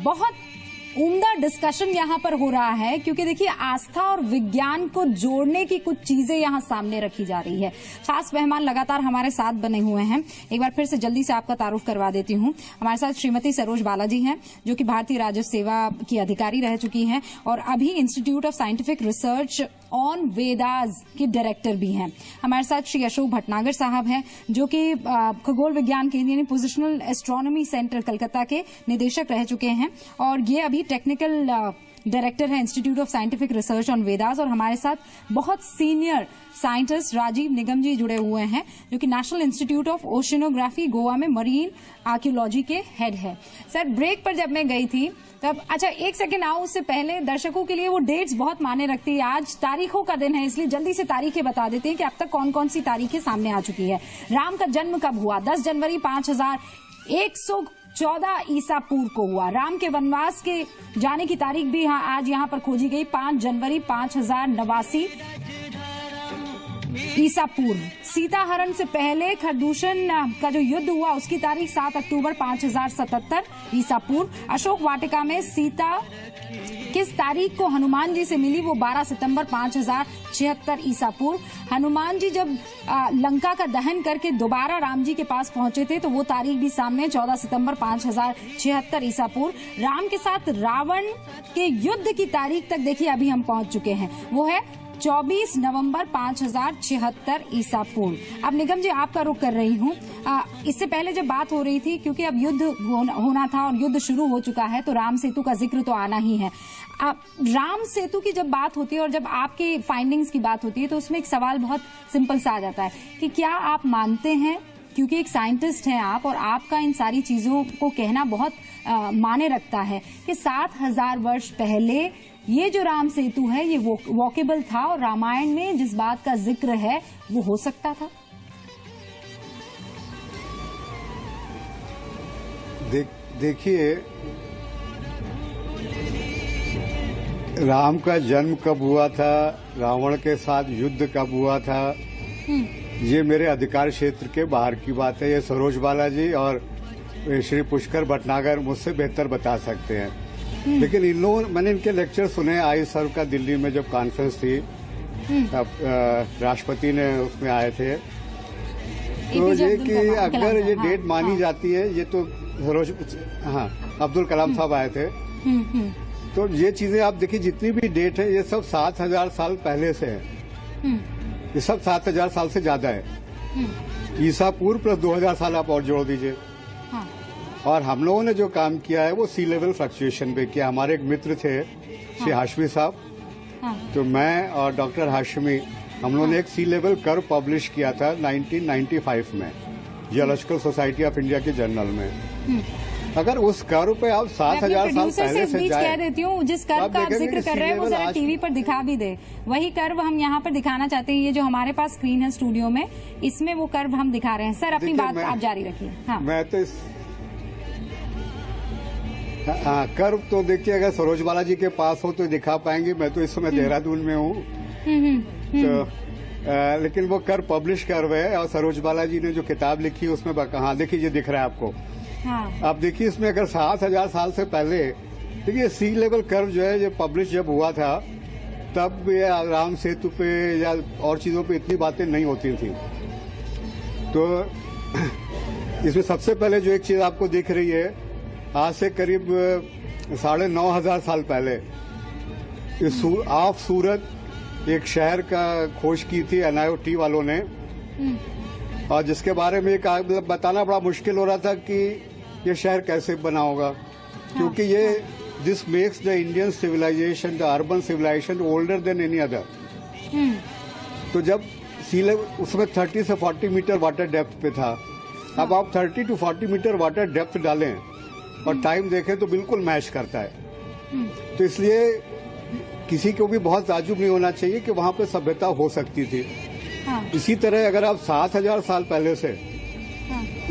बहुत उम्दा डिस्कशन यहाँ पर हो रहा है, क्योंकि देखिए आस्था और विज्ञान को जोड़ने की कुछ चीजें यहाँ सामने रखी जा रही है। खास मेहमान लगातार हमारे साथ बने हुए हैं। एक बार फिर से जल्दी से आपका तारुफ करवा देती हूँ। हमारे साथ श्रीमती सरोज बालाजी हैं, जो कि भारतीय राजस्व सेवा की अधिकारी रह चुकी हैं और अभी institute of scientific research on Vedas की डायरेक्टर भी हैं। हमारे साथ श्री अशोक भटनागर साहब हैं, जो कि खगोल विज्ञान केंद्र यानी पोजिशनल एस्ट्रोनॉमी सेंटर कलकत्ता के निदेशक रह चुके हैं और ये अभी टेक्निकल डायरेक्टर है institute of scientific research on Vedas. और हमारे साथ बहुत सीनियर साइंटिस्ट राजीव निगम जी जुड़े हुए हैं, जो कि national institute of oceanography Goa में मरीन आर्कियोलॉजी के हेड है। सर, ब्रेक पर जब मैं गई थी तब, अच्छा एक सेकेंड आओ, उससे पहले दर्शकों के लिए वो डेट्स बहुत मायने रखती है। आज तारीखों का दिन है, इसलिए जल्दी से तारीखें बता देते हैं कि अब तक कौन कौन सी तारीखें सामने आ चुकी है। राम का जन्म कब हुआ? 10 जनवरी 5114 ईसा पूर्व को हुआ। राम के वनवास के जाने की तारीख भी आज यहाँ पर खोजी गई, 5 जनवरी 5089 ईसा पूर्व। सीता हरण से पहले खरदूषण का जो युद्ध हुआ उसकी तारीख 7 अक्टूबर 5077 ईसा पूर्व। अशोक वाटिका में सीता किस तारीख को हनुमान जी से मिली? वो 12 सितंबर 5076 ईसा पूर्व। हनुमान जी जब लंका का दहन करके दोबारा राम जी के पास पहुंचे थे तो वो तारीख भी सामने, 14 सितंबर 5076 ईसा पूर्व। राम के साथ रावण के युद्ध की तारीख तक देखिए अभी हम पहुंच चुके हैं, वो है 24 नवंबर 5076 ईसा पूर्व। अब निगम जी आपका रुख कर रही हूँ। इससे पहले जब बात हो रही थी, क्योंकि अब युद्ध होना था और युद्ध शुरू हो चुका है, तो राम सेतु का जिक्र तो आना ही है। राम सेतु की जब बात होती है और जब आपकी फाइंडिंग्स की बात होती है तो उसमें एक सवाल बहुत सिंपल सा आ जाता है कि क्या आप मानते हैं, क्योंकि एक साइंटिस्ट हैं आप और आपका इन सारी चीजों को कहना बहुत माने रखता है, कि 7000 वर्ष पहले ये जो राम सेतु है ये वॉकेबल था और रामायण में जिस बात का जिक्र है वो हो सकता था? देखिए, राम का जन्म कब हुआ था, रावण के साथ युद्ध कब हुआ था, ये मेरे अधिकार क्षेत्र के बाहर की बात है। ये सरोज बालाजी और श्री पुष्कर भटनागर मुझसे बेहतर बता सकते हैं। लेकिन इन लोगों, मैंने इनके लेक्चर सुने, आई सर्व का दिल्ली में जब कॉन्फ्रेंस थी, राष्ट्रपति ने उसमें आए थे, तो ये कि अगर ये डेट मानी जाती है, ये तो सरोज, हाँ, अब्दुल कलाम साहब आए थे, तो ये चीजें आप देखिए, जितनी भी डेट है ये सब 7000 साल पहले से है। ये सब 7000 साल से ज्यादा है। ईसा पूर्व प्लस 2000 साल आप और जोड़ दीजिए। और हम लोगों ने जो काम किया है वो सी लेवल फ्लक्चुएशन पे किया। हमारे एक मित्र थे श्री हाशमी साहब, तो मैं और डॉक्टर हाशमी, हम लोगों ने एक सी लेवल कर्व पब्लिश किया था 1995 में जियोलॉजिकल सोसाइटी ऑफ इंडिया के जर्नल में। अगर उस कर्व पे आप 7000 साल पहले से जाए, कह देती हूँ, जिस कर्व का आप जिक्र कर रहे हैं वो जरा टीवी पर दिखा भी दे। वही कर्व हम यहाँ पर दिखाना चाहते हैं। ये जो हमारे पास स्क्रीन है स्टूडियो में, इसमें वो कर्व हम दिखा रहे हैं। सर, अपनी बात आप जारी रखिए। हाँ, मैं तो हाँ, कर्व तो देखिए, अगर सरोज बालाजी के पास हो तो दिखा पाएंगे। मैं तो इस समय देहरादून में हूँ, तो लेकिन वो कर्व पब्लिश कर्व है। और सरोज बालाजी ने जो किताब लिखी उसमें हाँ देखिए, ये दिख रहा है आपको। हाँ। आप देखिए, इसमें अगर 7000 साल से पहले, देखिए सी लेवल कर्व जो है, ये पब्लिश जब हुआ था तब ये राम सेतु पे या और चीजों पे इतनी बातें नहीं होती थी। तो इसमें सबसे पहले जो एक चीज आपको दिख रही है, आज से करीब 9500 साल पहले ऑफ सूरत एक शहर का खोज की थी NIOT वालों ने, और जिसके बारे में मतलब बताना बड़ा मुश्किल हो रहा था कि ये शहर कैसे बना होगा, क्योंकि ये this makes the Indian civilisation, the urban civilisation older than any other. तो जब सी लेवल उसमें 30 से 40 मीटर वाटर डेप्थ पे था, अब आप 30 to 40 मीटर वाटर डेप्थ डालें और टाइम देखें तो बिल्कुल मैच करता है। तो इसलिए किसी को भी बहुत ताज्जुब नहीं होना चाहिए कि वहां पे सभ्यता हो सकती थी। इसी तरह अगर आप 7000 साल पहले से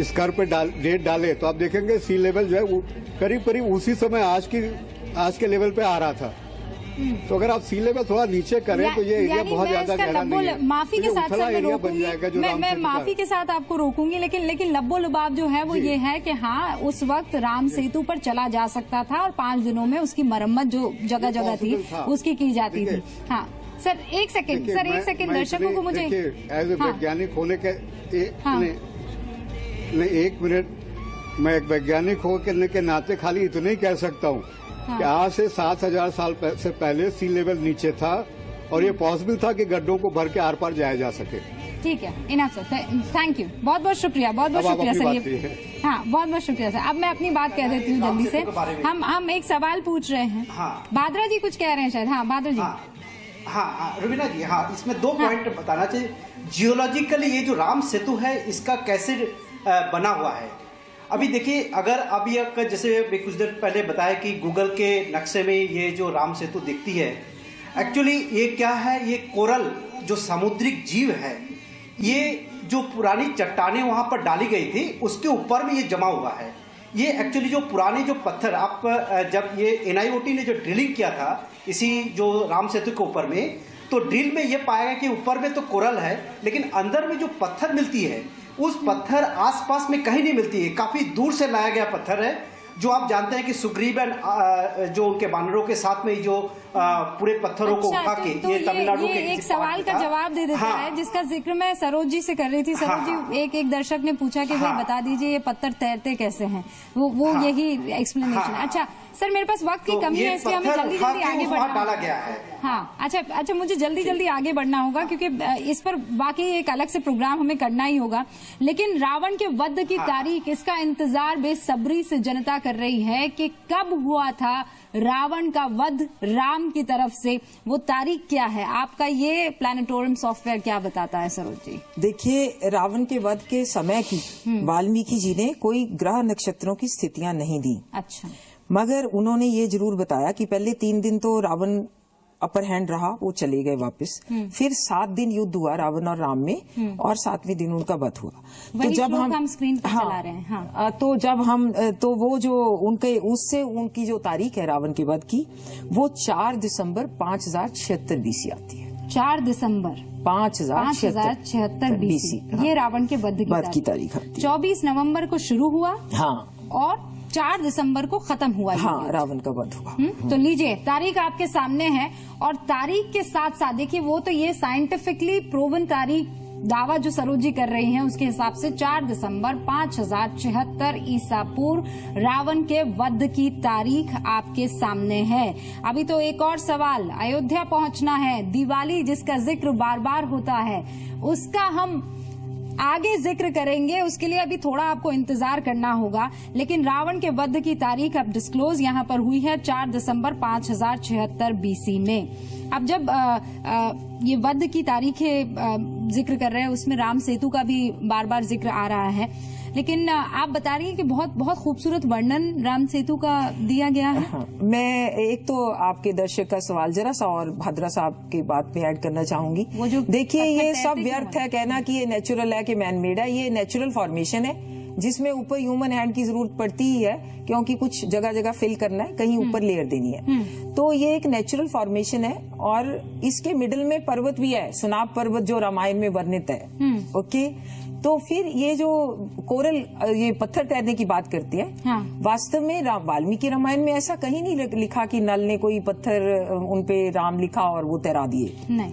इस कर्व पे डेट डाले तो आप देखेंगे सी लेवल जो है वो करीब करीब उसी समय आज के लेवल पे आ रहा था। तो अगर आप सी लेवल थोड़ा नीचे करें तो ये एरिया बहुत ज्यादा गहरा नहीं है। माफी के साथ उथला एरिया बन जाएगा जो राम मैं सेतु माफी के साथ आपको रोकूंगी, लेकिन लब्बो लुबाब जो है वो ये है कि हाँ, उस वक्त राम सेतु पर चला जा सकता था और 5 दिनों में उसकी मरम्मत जो जगह जगह थी उसकी की जाती थी। हाँ सर, एक सेकंड दर्शकों को मुझे एज ए वैज्ञानिक होने के एक मिनट, मैं एक वैज्ञानिक होने के नाते खाली इतना ही कह सकता हूँ कि आज से 7000 साल से पहले सी लेवल नीचे था और ये पॉसिबल था कि गड्ढों को भर के आर पार जाया जा सके। ठीक है, इनफ सर, थैंक यू, बहुत बहुत शुक्रिया, बहुत बहुत शुक्रिया सर। हाँ, बहुत बहुत शुक्रिया सर। अब मैं अपनी बात कह देती हूँ जल्दी से। हम एक सवाल पूछ रहे हैं। बाद्रा जी कुछ कह रहे हैं शायद। हाँ बाद्रा जी। हाँ रुबीना जी, हाँ इसमें 2 पॉइंट बताना चाहिए। जियोलॉजिकली ये जो राम सेतु है इसका कैसे बना हुआ है, अभी देखिए, अगर अभी जैसे कुछ देर पहले बताया कि गूगल के नक्शे में ये जो राम सेतु दिखती है, एक्चुअली ये क्या है, ये कोरल जो समुद्रिक जीव है, ये जो पुरानी चट्टानें वहां पर डाली गई थी उसके ऊपर में ये जमा हुआ है। ये एक्चुअली जो पुराने जो पत्थर, आप जब ये NIOT ने जो ड्रिलिंग किया था इसी जो राम सेतु के ऊपर में, तो ड्रिल में ये पाया गया कि ऊपर में तो कोरल है लेकिन अंदर में जो पत्थर मिलती है उस पत्थर आसपास में कहीं नहीं मिलती है, काफी दूर से लाया गया पत्थर है। जो आप जानते हैं कि सुग्रीव जो उनके बानरों के साथ में जो पूरे पत्थरों को उठा के ये तमिलनाडु के एक सवाल का जवाब दे देता है जिसका जिक्र मैं सरोज जी से कर रही थी। सरोज जी, एक दर्शक ने पूछा कि भाई बता दीजिए ये पत्थर तैरते कैसे हैं, वो यही एक्सप्लेनेशन। अच्छा सर, मेरे पास वक्त की कमी है इसलिए हमें जल्दी जल्दी आगे बढ़ना गया है। हाँ अच्छा, मुझे जल्दी जल्दी आगे बढ़ना होगा क्योंकि इस पर वाकई एक अलग से प्रोग्राम हमें करना ही होगा। लेकिन रावण के वध की तारीख, इसका इंतजार बेसब्री से जनता कर रही है कि कब हुआ था रावण का वध राम की तरफ से, वो तारीख क्या है? आपका ये प्लैनेटोरियम सॉफ्टवेयर क्या बताता है सरोज जी? देखिए, रावण के वध के समय की वाल्मीकि जी ने कोई ग्रह नक्षत्रों की स्थितियां नहीं दी। अच्छा, मगर उन्होंने ये जरूर बताया कि पहले 3 दिन तो रावण अपर हैंड रहा, वो चले गए वापस। फिर 7 दिन युद्ध हुआ रावण और राम में और 7वें दिन उनका वध हुआ। तो जब हम स्क्रीन पर चला रहे हैं, हाँ, तो जब हम तो वो जो उनके उससे उनकी जो तारीख है रावण के वध की, वो 4 दिसंबर 5076 BC आती है। 4 दिसंबर 5076 BC ये रावण के वध की तारीख आती है। 24 नवंबर को शुरू हुआ, हाँ, और 4 दिसंबर को खत्म हुआ। हाँ, रावण का वध हुआ। तो लीजिए, तारीख आपके सामने है और तारीख के साथ साथ देखिए, वो तो ये साइंटिफिकली प्रूवन तारीख दावा जो सरोज जी कर रही हैं उसके हिसाब से 4 दिसंबर 5076 ईसा पूर्व रावण के वध की तारीख आपके सामने है। अभी तो एक और सवाल, अयोध्या पहुंचना है, दिवाली जिसका जिक्र बार बार होता है उसका हम आगे जिक्र करेंगे, उसके लिए अभी थोड़ा आपको इंतजार करना होगा। लेकिन रावण के वध की तारीख अब डिस्क्लोज यहाँ पर हुई है 4 दिसंबर 5076 BC में। अब जब ये वध की तारीखें जिक्र कर रहे हैं उसमें राम सेतु का भी बार बार जिक्र आ रहा है, लेकिन आप बता रही हैं कि बहुत बहुत खूबसूरत वर्णन राम सेतु का दिया गया है। हाँ, मैं एक तो आपके दर्शक का सवाल जरा सा और भाद्रा साहब की बात पे ऐड करना चाहूंगी। देखिए, ये सब व्यर्थ है कहना कि ये नेचुरल है कि मैन मेड है। ये नेचुरल फॉर्मेशन है जिसमें ऊपर ह्यूमन हैंड की जरूरत पड़ती ही है क्योंकि कुछ जगह जगह फिल करना है, कहीं ऊपर लेयर देनी है। तो ये एक नेचुरल फॉर्मेशन है और इसके मिडिल में पर्वत भी है, सुनाब पर्वत जो रामायण में वर्णित है। ओके, तो फिर ये जो कोरल ये पत्थर तैरने की बात करती है, हाँ। वास्तव में वाल्मीकि रामायण में ऐसा कहीं नहीं लिखा कि नल ने कोई पत्थर उनपे राम लिखा और वो तैरा दिए। नहीं,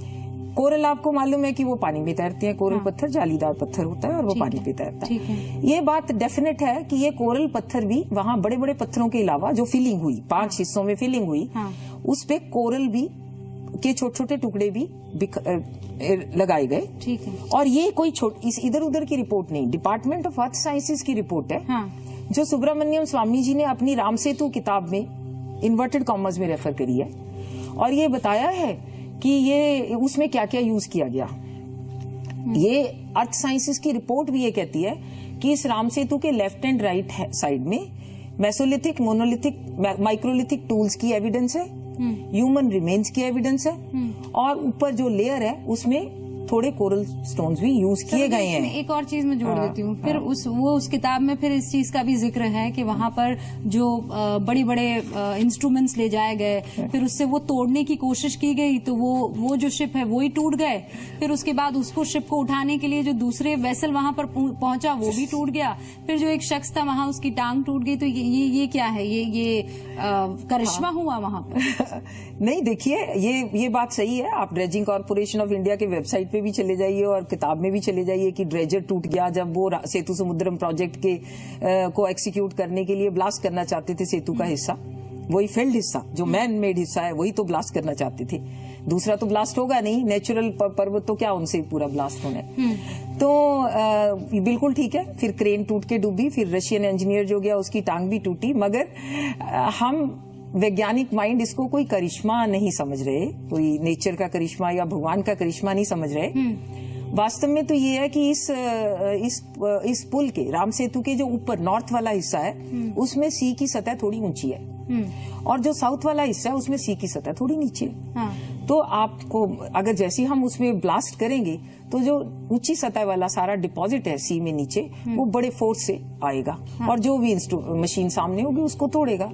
कोरल आपको मालूम है कि वो पानी में तैरती है। कोरल पत्थर जालीदार पत्थर होता है और वो पानी पे तैरता है। ये बात डेफिनेट है कि ये कोरल पत्थर भी वहाँ बड़े बड़े पत्थरों के अलावा जो फिलिंग हुई 5 हिस्सों में फिलिंग हुई, उस पे कोरल भी के छोटे छोटे टुकड़े भी लगाए गए। ठीक है। और ये कोई इस इधर उधर की रिपोर्ट नहीं, डिपार्टमेंट ऑफ अर्थ साइंसेज की रिपोर्ट है। हाँ। जो सुब्रमण्यम स्वामी जी ने अपनी राम सेतु किताब में इन्वर्टेड कॉमर्स में रेफर करी है और ये बताया है कि ये उसमें क्या क्या यूज किया गया। ये अर्थ साइंसेज की रिपोर्ट भी ये कहती है कि इस राम सेतु के लेफ्ट एंड राइट साइड में मेसोलिथिक, मोनोलिथिक, माइक्रोलिथिक टूल्स की एविडेंस है, ह्यूमन रिमेन्स की एविडेंस है और ऊपर जो लेयर है उसमें थोड़े कोरल स्टोन्स भी यूज किए गए हैं। एक और चीज मैं जोड़ देती हूँ, फिर उस किताब में फिर इस चीज का भी जिक्र है कि वहां पर जो बड़े बड़े इंस्ट्रूमेंट्स ले जाए गए, फिर उससे वो तोड़ने की कोशिश की गई तो वो जो शिप है वो ही टूट गए। फिर उसके बाद उसको शिप को उठाने के लिए जो दूसरे वेसल वहां पर पहुंचा वो भी टूट गया। फिर जो एक शख्स था वहां उसकी टांग टूट गई। तो ये क्या है, ये करिश्मा हुआ वहां पर? नहीं, देखिए ये बात सही है। आप ड्रेजिंग कॉर्पोरेशन ऑफ इंडिया के वेबसाइट पे भी चले जाइए और किताब में भी चले जाइए कि ड्रेजर टूट गया जब वो सेतु समुद्रम प्रोजेक्ट के को एक्सिक्यूट करने के लिए ब्लास्ट करना चाहते थे। सेतु का हिस्सा, वही फील्ड हिस्सा जो मैन मेड हिस्सा है, वही तो ब्लास्ट करना चाहते थे। दूसरा तो ब्लास्ट होगा नहीं, नेचुरल पर्वत तो क्या उनसे पूरा ब्लास्ट होना है। तो बिल्कुल ठीक है। फिर क्रेन टूट के डूबी, फिर रशियन इंजीनियर जो गया उसकी टांग भी टूटी। मगर हम वैज्ञानिक माइंड इसको कोई करिश्मा नहीं समझ रहे, कोई नेचर का करिश्मा या भगवान का करिश्मा नहीं समझ रहे। वास्तव में तो ये है कि इस पुल के, राम सेतु के जो ऊपर नॉर्थ वाला हिस्सा है उसमें सी की सतह थोड़ी ऊंची है और जो साउथ वाला हिस्सा है उसमें सी की सतह थोड़ी नीचे है। हाँ। तो आपको अगर जैसे हम उसमें ब्लास्ट करेंगे तो जो ऊंची सतह वाला सारा डिपॉजिट है सी में नीचे, वो बड़े फोर्स से आएगा। हाँ। और जो भी मशीन सामने होगी उसको तोड़ेगा।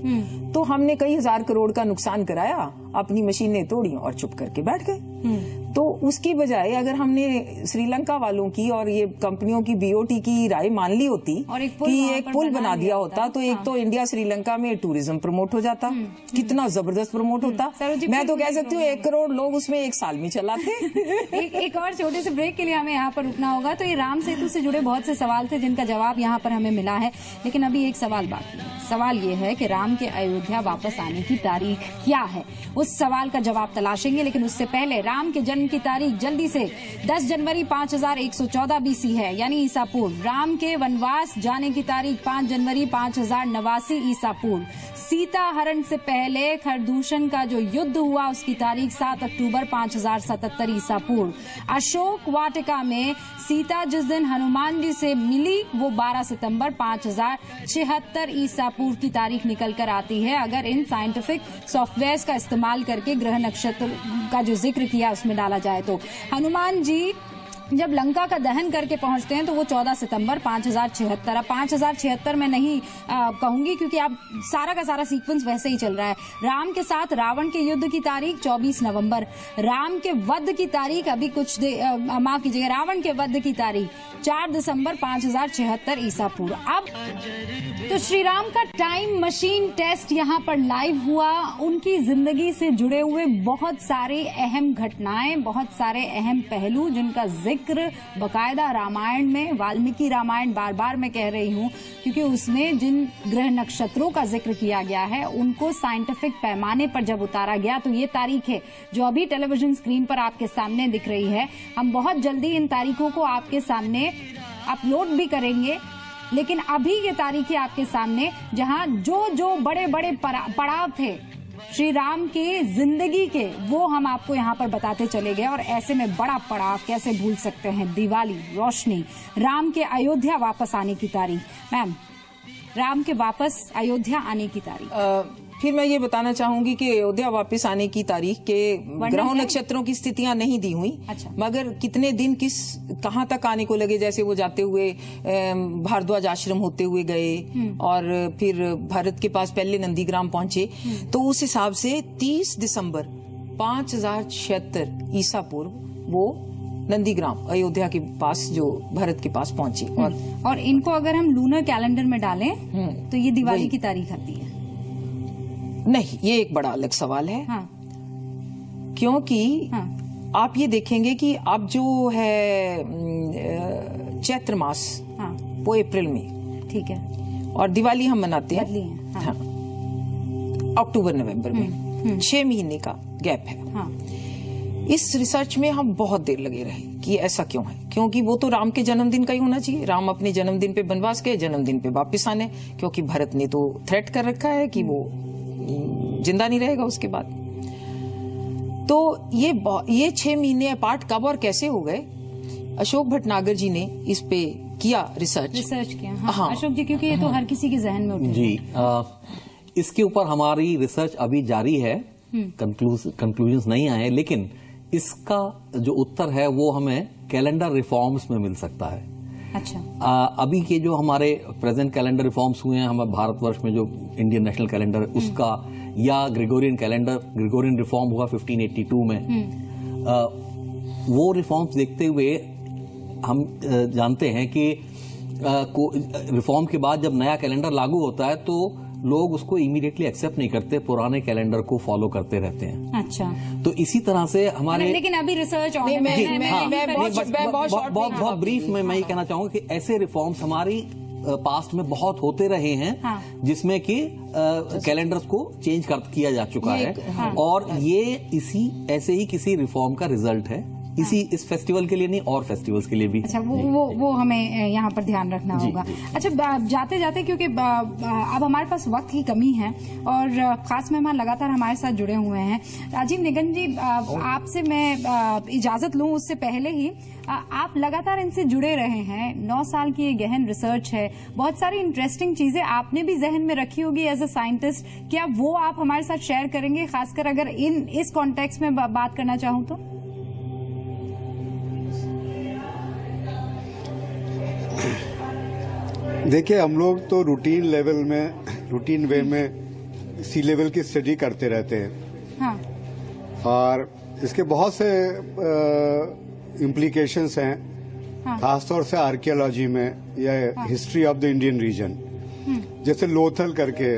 तो हमने कई हजार करोड़ का नुकसान कराया, अपनी मशीनें तोड़ी और चुप करके बैठ गए। तो उसकी बजाय अगर हमने श्रीलंका वालों की और ये कंपनियों की बीओटी की राय मान ली होती कि एक पुल बना दिया होता तो एक तो इंडिया श्रीलंका में टूरिज्म प्रमोट हो जाता, कितना जबरदस्त प्रमोट होता। मैं तो कह सकती हूँ 1 करोड़ लोग उसमें 1 साल में चलाते। एक और छोटे से ब्रेक के लिए हमें यहाँ पर रुकना होगा। तो ये राम सेतु से जुड़े बहुत से सवाल थे जिनका जवाब यहाँ पर हमें मिला है, लेकिन अभी एक सवाल बाकी है। सवाल ये है कि राम के अयोध्या वापस आने की तारीख क्या है? उस सवाल का जवाब तलाशेंगे, लेकिन उससे पहले राम के जन्म की तारीख जल्दी से 10 जनवरी 5114 बीसी है, यानी ईसा पूर्व। राम के वनवास जाने की तारीख 5 जनवरी 5089 ईसा पूर्व। सीता हरण से पहले खरदूषण का जो युद्ध हुआ उसकी तारीख 7 अक्टूबर 5077 ईसा पूर्व। अशोक वाटिका में सीता जिस दिन हनुमान जी से मिली वो 12 सितंबर 5076 ईसा पूर्व की तारीख निकल कर आती है, अगर इन साइंटिफिक सॉफ्टवेयर्स का इस्तेमाल करके ग्रह नक्षत्र का जो जिक्र किया उसमें डाला जाए तो। हनुमान जी जब लंका का दहन करके पहुंचते हैं तो वो 14 सितंबर 5076। अब 5076 में नहीं कहूंगी क्योंकि अब सारा का सारा सीक्वेंस वैसे ही चल रहा है। राम के साथ रावण के युद्ध की तारीख 24 नवंबर। राम के वध की तारीख अभी माफ कीजिएगा, रावण के वध की तारीख 4 दिसंबर 5076 ईसा पूर्व। अब तो श्री राम का टाइम मशीन टेस्ट यहाँ पर लाइव हुआ। उनकी जिंदगी से जुड़े हुए बहुत सारे अहम घटनाएं, बहुत सारे अहम पहलू जिनका जिक्र बकायदा रामायण में, वाल्मीकि रामायण बार बार मैं कह रही हूँ क्योंकि उसमें जिन ग्रह नक्षत्रों का जिक्र किया गया है उनको साइंटिफिक पैमाने पर जब उतारा गया तो ये तारीख है जो अभी टेलीविजन स्क्रीन पर आपके सामने दिख रही है। हम बहुत जल्दी इन तारीखों को आपके सामने अपलोड भी करेंगे, लेकिन अभी ये तारीखें आपके सामने जहां जो बड़े बड़े पड़ाव थे श्री राम के जिंदगी के वो हम आपको यहाँ पर बताते चले गए। और ऐसे में बड़ा पड़ाव कैसे भूल सकते हैं, दिवाली, रोशनी, राम के अयोध्या वापस आने की तारीख। मैम, राम के वापस अयोध्या आने की तारीख। फिर मैं ये बताना चाहूंगी कि अयोध्या वापस आने की तारीख के ग्रह नक्षत्रों की स्थितियां नहीं दी हुई। अच्छा। मगर कितने दिन कहां तक आने को लगे, जैसे वो जाते हुए भारद्वाज आश्रम होते हुए गए और फिर भारत के पास पहले नंदीग्राम पहुंचे, तो उस हिसाब से 30 दिसंबर 5076 ईसा पूर्व वो नंदीग्राम अयोध्या के पास जो भारत के पास पहुंचे। और इनको अगर हम लूनर कैलेंडर में डालें तो ये दिवाली की तारीख आती है। नहीं, ये एक बड़ा अलग सवाल है। हाँ। क्योंकि आप ये देखेंगे कि अब जो है चैत्र मास, हाँ, वो अप्रैल में, ठीक है, और दिवाली हम मनाते हैं हाँ, अक्टूबर नवंबर में। 6 महीने का गैप है। हाँ। इस रिसर्च में हम बहुत देर लगे रहे कि ऐसा क्यों है, क्योंकि वो तो राम के जन्मदिन का ही होना चाहिए। राम अपने जन्मदिन पे वनवास गए, जन्मदिन पे वापस आने, क्योंकि भरत ने तो थ्रेट कर रखा है कि वो जिंदा नहीं रहेगा उसके बाद। तो ये 6 महीने अपार्ट कब और कैसे हो गए, अशोक भटनागर जी ने इस पे किया रिसर्च किया। हाँ, अशोक जी, क्योंकि ये तो हर किसी के जहन में उठे जी। इसके ऊपर हमारी रिसर्च अभी जारी है, कंक्लूजन्स नहीं आए, लेकिन इसका जो उत्तर है वो हमें कैलेंडर रिफॉर्म्स में मिल सकता है। अच्छा। अभी के जो हमारे प्रेजेंट कैलेंडर रिफॉर्म्स हुए हैं हमारे भारतवर्ष में, जो इंडियन नेशनल कैलेंडर उसका, या ग्रेगोरियन रिफॉर्म हुआ 1582 में, वो रिफॉर्म्स देखते हुए हम जानते हैं कि रिफॉर्म के बाद जब नया कैलेंडर लागू होता है तो लोग उसको इमीडिएटली एक्सेप्ट नहीं करते, पुराने कैलेंडर को फॉलो करते रहते हैं। अच्छा। तो इसी तरह से हमारे, लेकिन अभी रिसर्च बहुत ब्रीफ में मैं ये कहना चाहूंगा कि ऐसे रिफॉर्म्स हमारी पास्ट में बहुत होते रहे हैं। हाँ। जिसमें कि कैलेंडर्स को चेंज किया जा चुका है। हाँ। और ये ऐसे ही किसी रिफॉर्म का रिजल्ट है, इस फेस्टिवल के लिए नहीं और फेस्टिवल्स के लिए भी। अच्छा, वो हमें यहाँ पर ध्यान रखना होगा। अच्छा, जाते जाते, क्योंकि अब हमारे पास वक्त की कमी है और खास मेहमान लगातार हमारे साथ जुड़े हुए हैं। राजीव निगम जी, आपसे मैं इजाजत लूं उससे पहले ही, आप लगातार इनसे जुड़े रहे हैं, 9 साल की ये गहन रिसर्च है, बहुत सारी इंटरेस्टिंग चीजें आपने भी जहन में रखी होगी एज अ साइंटिस्ट, क्या वो आप हमारे साथ शेयर करेंगे, खासकर अगर इस कॉन्टेक्स्ट में बात करना चाहूं तो? देखिए, हम लोग तो रूटीन वे में सी लेवल की स्टडी करते रहते हैं। हाँ। और इसके बहुत से इम्प्लीकेशंस हैं। हाँ। खासतौर से आर्कियोलॉजी में या history of the Indian reason. जैसे लोथल करके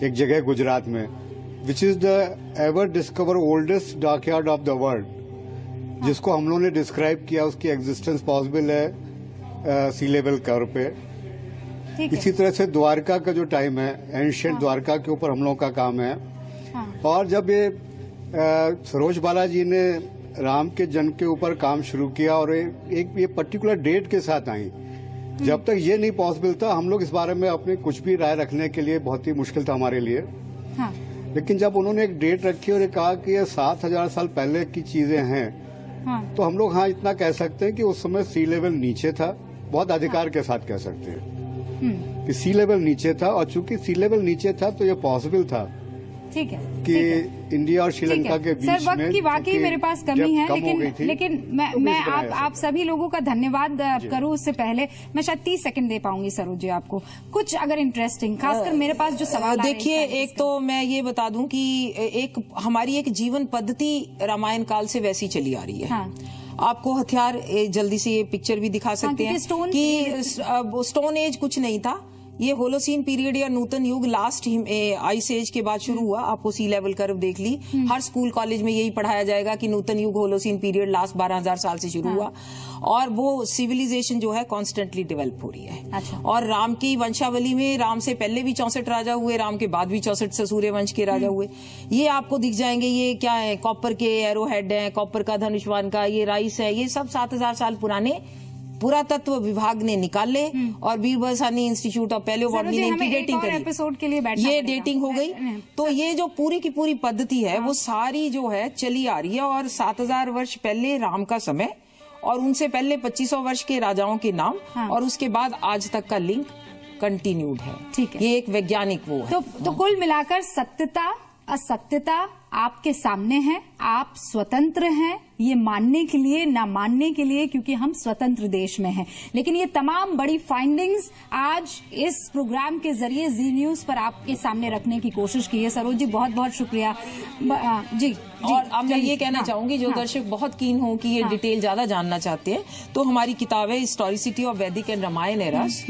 एक जगह गुजरात में, which is the ever discover oldest dockyard of the world, जिसको हम लोगों ने डिस्क्राइब किया, उसकी एग्जिस्टेंस पॉसिबल है सी लेवल कर्व पे। इसी तरह से द्वारका का जो टाइम है, एंशिएंट द्वारका के ऊपर हम लोगों का काम है। और जब ये सरोज बालाजी ने राम के जन्म के ऊपर काम शुरू किया और ये पर्टिकुलर डेट के साथ आई, जब तक ये नहीं पॉसिबल था, हम लोग इस बारे में अपने कुछ भी राय रखने के लिए बहुत ही मुश्किल था हमारे लिए। हाँ। लेकिन जब उन्होंने एक डेट रखी और ये कहा कि ये 7000 साल पहले की चीजें हैं, हाँ। तो हम लोग इतना कह सकते हैं कि उस समय सी लेवल नीचे था, बहुत अधिकार के साथ कह सकते हैं कि सी लेवल नीचे था। और चूंकि सी लेवल नीचे था तो ये पॉसिबल था, ठीक है, कि इंडिया और श्रीलंका के बीच में, सर वक्त की वाकई मेरे पास कमी है, लेकिन मैं आप सभी लोगों का धन्यवाद करूं उससे पहले मैं शायद 30 सेकंड दे पाऊंगी सरोज जी आपको, कुछ अगर इंटरेस्टिंग, खासकर मेरे पास जो सवाल। देखिए, एक तो मैं ये बता दूं कि हमारी एक जीवन पद्धति रामायण काल से वैसी चली आ रही है। हाँ। आपको हथियार जल्दी से ये पिक्चर भी दिखा सकते हैं कि स्टोन एज कुछ नहीं था, ये होलोसीन पीरियड या नूतन युग लास्ट आइस एज के बाद शुरू हुआ। आपको सी लेवल कर्व देख ली, हर स्कूल कॉलेज में यही पढ़ाया जाएगा कि नूतन युग होलोसीन पीरियड लास्ट 12000 साल से शुरू हुआ। और वो सिविलाइजेशन जो है कॉन्स्टेंटली डेवलप हो रही है। अच्छा। और राम की वंशावली में राम से पहले भी 64 राजा हुए, राम के बाद भी 64 ससूर्य वंश के राजा हुए। ये आपको दिख जाएंगे। ये क्या है, कॉपर के एरो हेड है, कॉपर का धनुष्वान का, ये राइस है, ये सब 7000 साल पुराने पुरातत्व विभाग ने निकाले। और बीरबलसानी इंस्टीट्यूट ऑफ पैलियोबॉटनी ने इनकी डेटिंग करी, एपिसोड के लिए ये डेटिंग हो गई। तो ये जो पूरी की पूरी पद्धति है वो सारी जो है चली आ रही है। और 7000 वर्ष पहले राम का समय और उनसे पहले 2500 वर्ष के राजाओं के नाम, और उसके बाद आज तक का लिंक कंटिन्यूड है। ठीक है, ये एक वैज्ञानिक वो है। तो कुल मिलाकर सत्यता असत्यता आपके सामने है, आप स्वतंत्र हैं, ये मानने के लिए ना मानने के लिए, क्योंकि हम स्वतंत्र देश में हैं। लेकिन ये तमाम बड़ी फाइंडिंग्स आज इस प्रोग्राम के जरिए जी न्यूज पर आपके सामने रखने की कोशिश की है। सरोज जी, बहुत बहुत शुक्रिया। जी। और अब मैं ये कहना चाहूंगी, जो दर्शक बहुत कीन हो कि ये डिटेल ज्यादा जानना चाहते हैं, तो हमारी किताब है हिस्टोरिसिटी ऑफ वैदिक एंड रामायण एरास,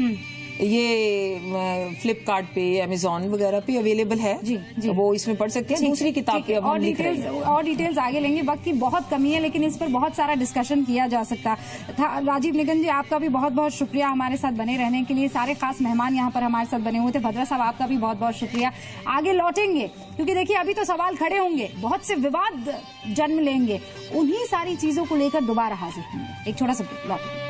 ये फ्लिपकार्ट पे, अमेजॉन वगैरह पे अवेलेबल है। जी, जी। वो इसमें पढ़ सकते हैं। दूसरी किताब पे और डिटेल्स आगे लेंगे, वक्त की बहुत कमी है, लेकिन इस पर बहुत सारा डिस्कशन किया जा सकता था। राजीव निगम जी, आपका भी बहुत बहुत शुक्रिया हमारे साथ बने रहने के लिए। सारे खास मेहमान यहाँ पर हमारे साथ बने हुए थे। भद्रा साहब, आपका भी बहुत बहुत शुक्रिया। आगे लौटेंगे, क्योंकि देखिए अभी तो सवाल खड़े होंगे, बहुत से विवाद जन्म लेंगे, उन्हीं सारी चीजों को लेकर दोबारा हाजिर होंगे। एक छोटा सा लौटेंगे।